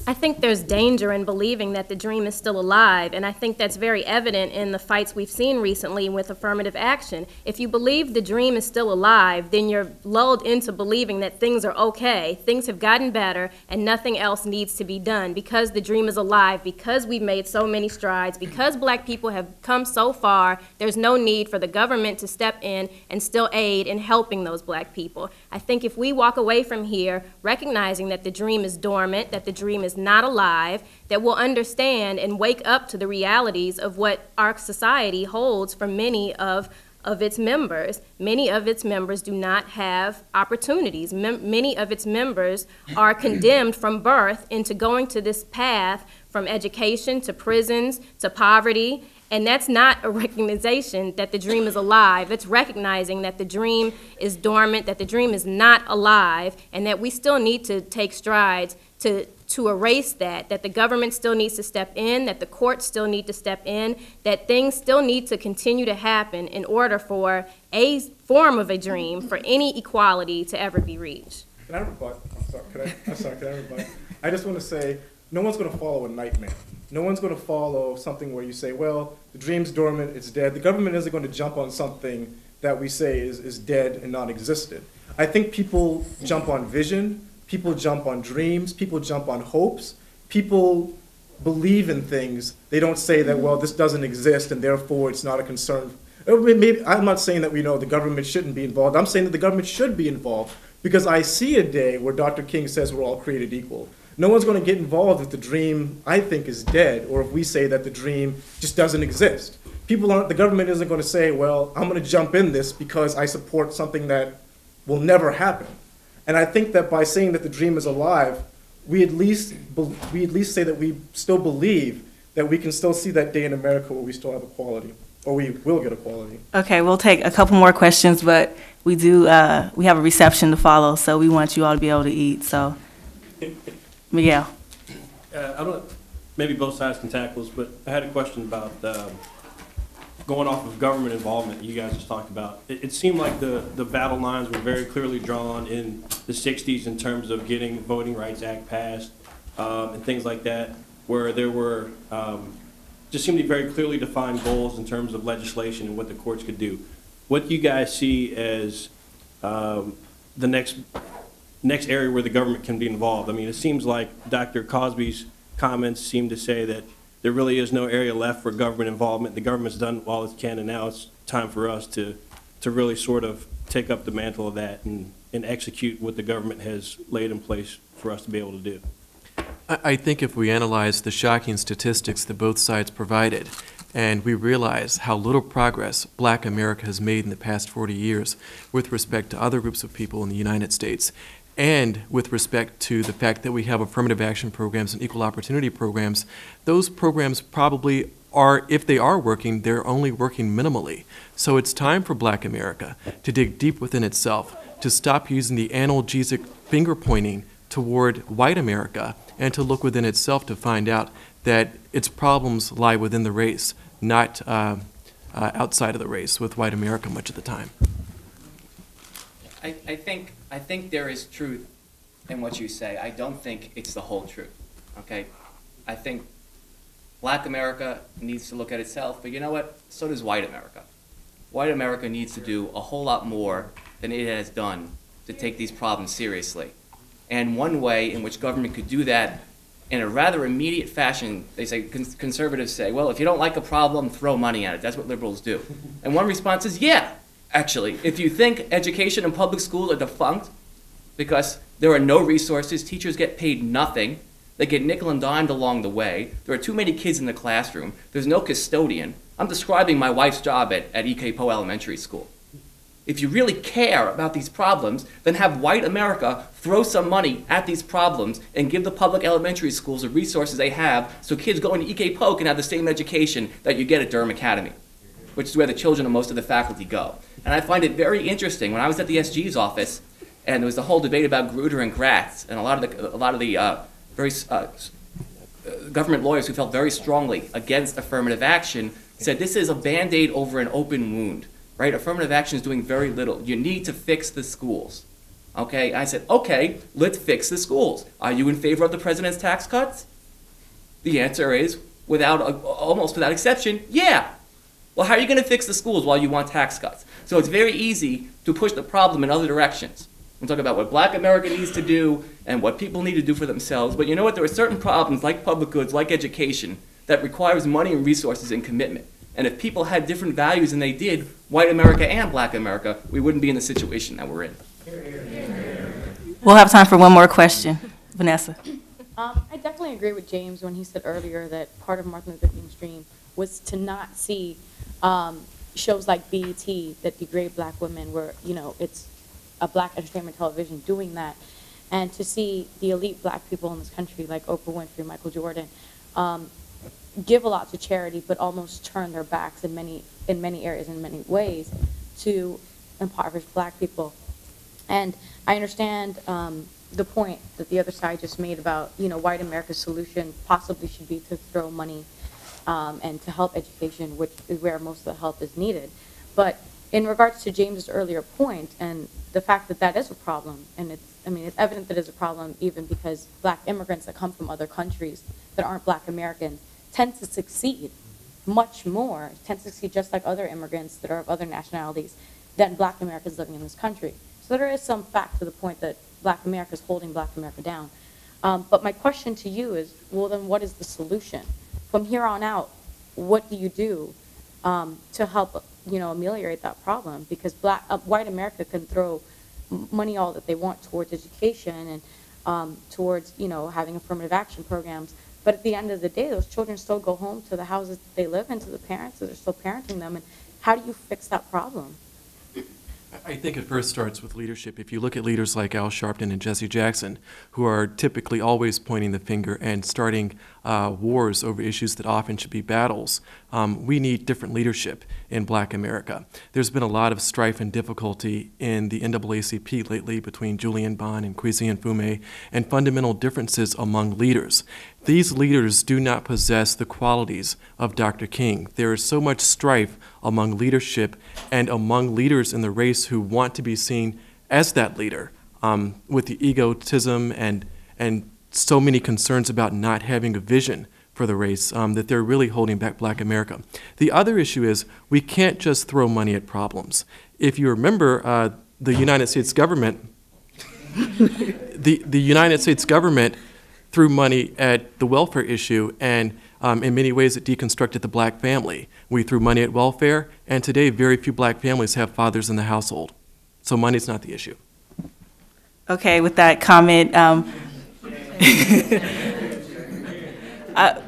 [SPEAKER 8] I think there's danger in believing that the dream is still alive, and I think that's very evident in the fights we've seen recently with affirmative action. If you believe the dream is still alive, then you're lulled into believing that things are okay, things have gotten better, and nothing else needs to be done because the dream is alive, because we've made so many strides, because black people have come so far, there's no need for the government to step in and still aid in helping those black people. I think if we walk away from here recognizing that the dream is dormant, that the dream is not alive, that we'll understand and wake up to the realities of what our society holds for many of its members. Many of its members do not have opportunities. Many of its members are condemned from birth into going to this path from education to prisons to poverty, And that's not a recognition that the dream is alive. That's recognizing that the dream is dormant, that the dream is not alive, and that we still need to take strides to erase that the government still needs to step in, that the courts still need to step in, that things still need to continue to happen in order for a form of a dream, for any equality to ever be reached.
[SPEAKER 5] Can I rebut? I'm sorry, can I rebut? I just want to say, no one's going to follow a nightmare. No one's going to follow something where you say, well, the dream's dormant, it's dead. The government isn't going to jump on something that we say is dead and non-existent. I think people jump on vision, people jump on dreams, people jump on hopes, people believe in things. They don't say that, well, this doesn't exist and therefore it's not a concern. Maybe, I'm not saying that we know the government shouldn't be involved. I'm saying that the government should be involved because I see a day where Dr. King says we're all created equal. No one's going to get involved if the dream, I think, is dead, or if we say that the dream just doesn't exist. The government isn't going to say, well, I'm going to jump in this because I support something that will never happen. And I think that by saying that the dream is alive, we at least say that we still believe that we can still see that day in America where we still have equality, or we will get equality.
[SPEAKER 1] Okay, we'll take a couple more questions, but we have a reception to follow, so we want you all to be able to eat, so. Miguel.
[SPEAKER 10] Maybe both sides can tackle this, but I had a question about going off of government involvement you guys just talked about. It seemed like the battle lines were very clearly drawn in the 60s in terms of getting Voting Rights Act passed and things like that, where there were just seemed to be very clearly defined goals in terms of legislation and what the courts could do. What do you guys see as the next area where the government can be involved? I mean, it seems like Dr. Cosby's comments seem to say that there really is no area left for government involvement. The government's done all it can, and now it's time for us to really sort of take up the mantle of that and execute what the government has laid in place for us to be able to do.
[SPEAKER 4] I think if we analyze the shocking statistics that both sides provided, and we realize how little progress Black America has made in the past 40 years with respect to other groups of people in the United States, and with respect to the fact that we have affirmative action programs and equal opportunity programs, those programs probably are, if they are working, they're only working minimally. So it's time for Black America to dig deep within itself, to stop using the analgesic finger pointing toward white America, and to look within itself to find out that its problems lie within the race, not outside of the race with white America much of the time.
[SPEAKER 7] I think there is truth in what you say. I don't think it's the whole truth, okay? I think Black America needs to look at itself, but you know what? So does white America. White America needs to do a whole lot more than it has done to take these problems seriously. And one way in which government could do that in a rather immediate fashion, they say, conservatives say, well, if you don't like a problem, throw money at it. That's what liberals do. And one response is, yeah. Actually, if you think education and public school are defunct because there are no resources, teachers get paid nothing, they get nickel and dimed along the way, there are too many kids in the classroom, there's no custodian. I'm describing my wife's job at E.K. Poe Elementary School. If you really care about these problems, then have white America throw some money at these problems and give the public elementary schools the resources they have so kids going to E.K. Poe can have the same education that you get at Durham Academy, which is where the children of most of the faculty go. And I find it very interesting. When I was at the SG's office, and there was the whole debate about Grutter and Gratz, and a lot of the government lawyers who felt very strongly against affirmative action said this is a Band-Aid over an open wound, right? Affirmative action is doing very little. You need to fix the schools. Okay, I said, okay, let's fix the schools. Are you in favor of the president's tax cuts? The answer is, almost without exception, yeah. Well, how are you going to fix the schools while you want tax cuts? So it's very easy to push the problem in other directions. I'm talking about what Black America needs to do and what people need to do for themselves. But you know what? There are certain problems, like public goods, like education, that requires money and resources and commitment. And if people had different values than they did, white America and Black America, we wouldn't be in the situation that we're in.
[SPEAKER 1] We'll have time for one more question. Vanessa.
[SPEAKER 11] I definitely agree with James when he said earlier that part of Martin Luther King's dream was to not see shows like BET that degrade Black women, where, you know, it's a Black entertainment television doing that, and to see the elite Black people in this country like Oprah Winfrey, Michael Jordan, give a lot to charity, but almost turn their backs in many areas, in many ways, to impoverished Black people. And I understand the point that the other side just made about, white America's solution possibly should be to throw money and to help education, which is where most of the help is needed. But in regards to James's earlier point and the fact that that is a problem, and it's evident that it's a problem even because Black immigrants that come from other countries that aren't Black Americans tend to succeed much more, tend to succeed just like other immigrants that are of other nationalities than Black Americans living in this country. So there is some fact to the point that Black America is holding Black America down. But my question to you is, well, then what is the solution? From here on out, what do you do to help, ameliorate that problem? Because white America can throw money all that they want towards education and towards, having affirmative action programs. But at the end of the day, those children still go home to the houses that they live in, to the parents that are still parenting them. And how do you fix that problem?
[SPEAKER 4] I think it first starts with leadership. If you look at leaders like Al Sharpton and Jesse Jackson, who are typically always pointing the finger and starting wars over issues that often should be battles, we need different leadership in Black America. There's been a lot of strife and difficulty in the NAACP lately between Julian Bond and Kwesi Mfume, and fundamental differences among leaders. These leaders do not possess the qualities of Dr. King. There is so much strife among leadership and among leaders in the race who want to be seen as that leader, with the egotism and so many concerns about not having a vision for the race, that they're really holding back Black America. The other issue is we can't just throw money at problems. If you remember, the United States government, the United States government threw money at the welfare issue, and in many ways it deconstructed the Black family. We threw money at welfare, and today very few Black families have fathers in the household. So money's not the issue.
[SPEAKER 1] Okay, with that comment,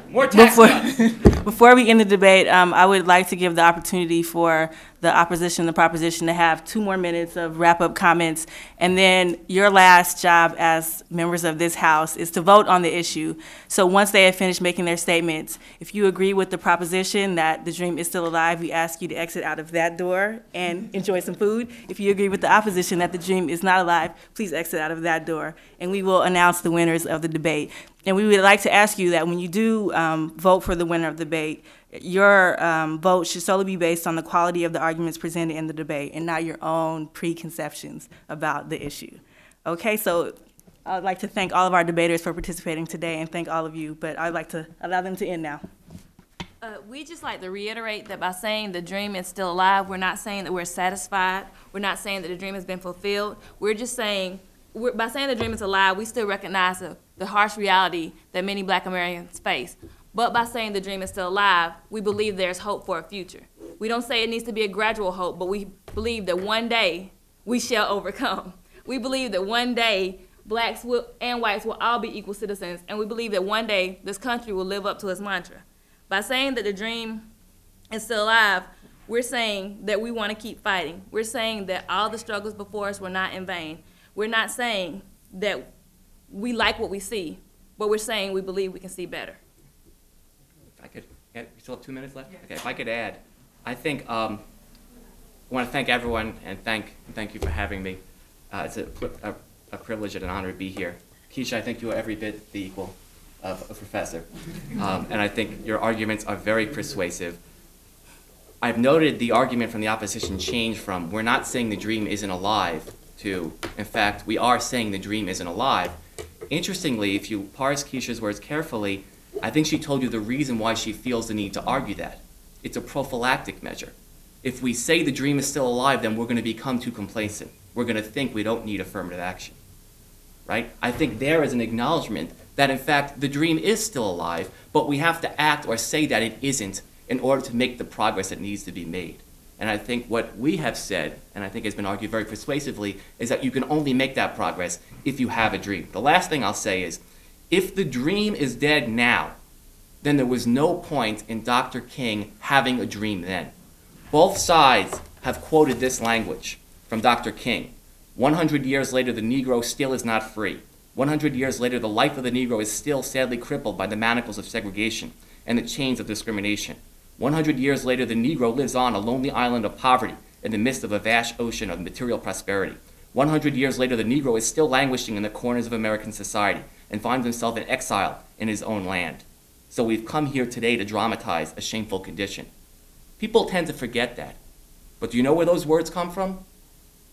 [SPEAKER 7] More tax cuts.
[SPEAKER 1] Before we end the debate, I would like to give the opportunity for the opposition, the proposition, to have 2 more minutes of wrap-up comments, and then your last job as members of this House is to vote on the issue. So once they have finished making their statements, if you agree with the proposition that the dream is still alive, we ask you to exit out of that door and enjoy some food. If you agree with the opposition that the dream is not alive, please exit out of that door, and we will announce the winners of the debate. And we would like to ask you that when you do vote for the winner of the debate, your vote should solely be based on the quality of the arguments presented in the debate and not your own preconceptions about the issue. Okay, so I'd like to thank all of our debaters for participating today and thank all of you, but I'd like to allow them to end now.
[SPEAKER 3] We just like to reiterate that by saying the dream is still alive, we're not saying that we're satisfied. We're not saying that the dream has been fulfilled. We're just saying, by saying the dream is alive, we still recognize the harsh reality that many Black Americans face. But by saying the dream is still alive, we believe there's hope for a future. We don't say it needs to be a gradual hope, but we believe that one day we shall overcome. We believe that one day Blacks and whites will all be equal citizens, and we believe that one day this country will live up to its mantra. By saying that the dream is still alive, we're saying that we want to keep fighting. We're saying that all the struggles before us were not in vain. We're not saying that we like what we see, but we're saying we believe we can see better.
[SPEAKER 7] If I could add, we still have 2 minutes left? Okay, if I could add, I think I want to thank everyone and thank you for having me. It's a privilege and an honor to be here. Kisha, I think you are every bit the equal of a professor. And I think your arguments are very persuasive. I've noted the argument from the opposition change from we're not saying the dream isn't alive to, in fact, we are saying the dream isn't alive. Interestingly, if you parse Kisha's words carefully, I think she told you the reason why she feels the need to argue that. It's a prophylactic measure. If we say the dream is still alive, then we're going to become too complacent. We're going to think we don't need affirmative action, right? I think there is an acknowledgement that, in fact, the dream is still alive, but we have to act or say that it isn't in order to make the progress that needs to be made. And I think what we have said, and I think has been argued very persuasively, is that you can only make that progress if you have a dream. The last thing I'll say is, if the dream is dead now, then there was no point in Dr. King having a dream then. Both sides have quoted this language from Dr. King. 100 years later, the Negro still is not free. 100 years later, the life of the Negro is still sadly crippled by the manacles of segregation. and the chains of discrimination. 100 years later, the Negro lives on a lonely island of poverty in the midst of a vast ocean of material prosperity. 100 years later, the Negro is still languishing in the corners of American society and finds himself in exile in his own land. So we've come here today to dramatize a shameful condition. People tend to forget that. But do you know where those words come from?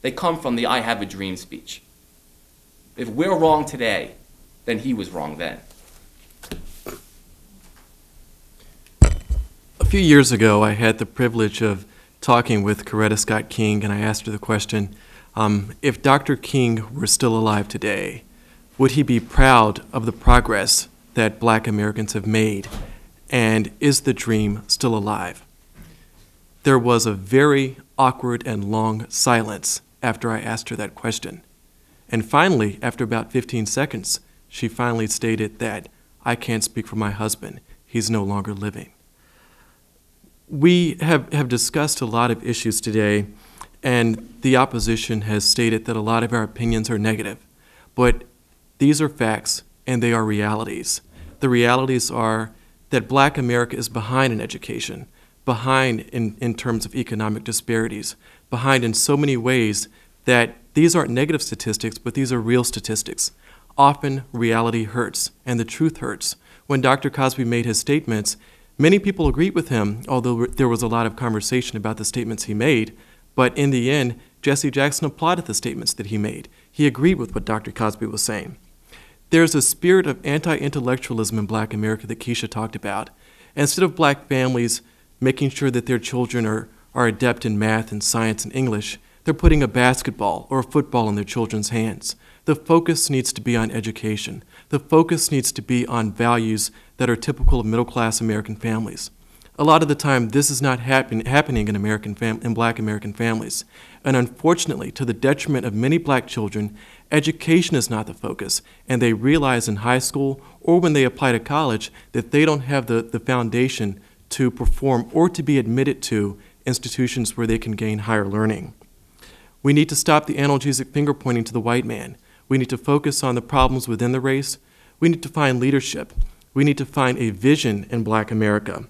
[SPEAKER 7] They come from the I Have a Dream speech. If we're wrong today, then he was wrong then.
[SPEAKER 4] A few years ago, I had the privilege of talking with Coretta Scott King, and I asked her the question, if Dr. King were still alive today, would he be proud of the progress that Black Americans have made, and is the dream still alive? There was a very awkward and long silence after I asked her that question. And finally, after about 15 seconds, she finally stated that, I can't speak for my husband. He's no longer living. We have discussed a lot of issues today, and the opposition has stated that a lot of our opinions are negative. But these are facts, and they are realities. The realities are that Black America is behind in education, behind in terms of economic disparities, behind in so many ways that these aren't negative statistics, but these are real statistics. Often reality hurts, and the truth hurts. When Dr. Cosby made his statements, many people agreed with him, although there was a lot of conversation about the statements he made. But in the end, Jesse Jackson applauded the statements that he made. He agreed with what Dr. Cosby was saying. There's a spirit of anti-intellectualism in Black America that Kisha talked about. Instead of Black families making sure that their children are adept in math and science and English, they're putting a basketball or a football in their children's hands. The focus needs to be on education. The focus needs to be on values that are typical of middle-class American families. A lot of the time, this is not happening in Black American families. And unfortunately, to the detriment of many Black children, education is not the focus, and they realize in high school or when they apply to college that they don't have the foundation to perform or to be admitted to institutions where they can gain higher learning. We need to stop the analgesic finger pointing to the white man. We need to focus on the problems within the race. We need to find leadership. We need to find a vision in Black America.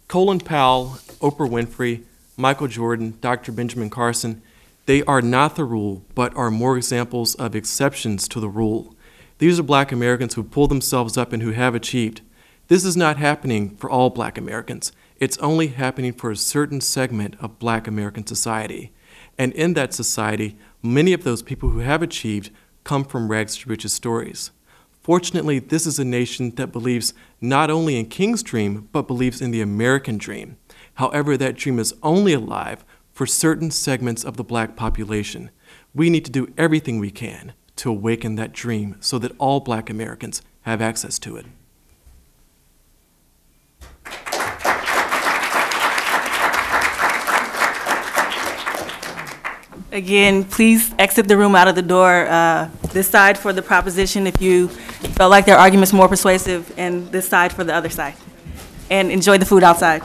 [SPEAKER 4] Colin Powell, Oprah Winfrey, Michael Jordan, Dr. Benjamin Carson, they are not the rule, but are more examples of exceptions to the rule. These are Black Americans who pull themselves up and who have achieved. This is not happening for all Black Americans. It's only happening for a certain segment of Black American society. And in that society, many of those people who have achieved come from rags to riches stories. Fortunately, this is a nation that believes not only in King's dream, but believes in the American dream. However, that dream is only alive for certain segments of the Black population. We need to do everything we can to awaken that dream so that all Black Americans have access to it.
[SPEAKER 1] Again, please exit the room out of the door. This side for the proposition if you felt like their argument's more persuasive, and this side for the other side. And enjoy the food outside.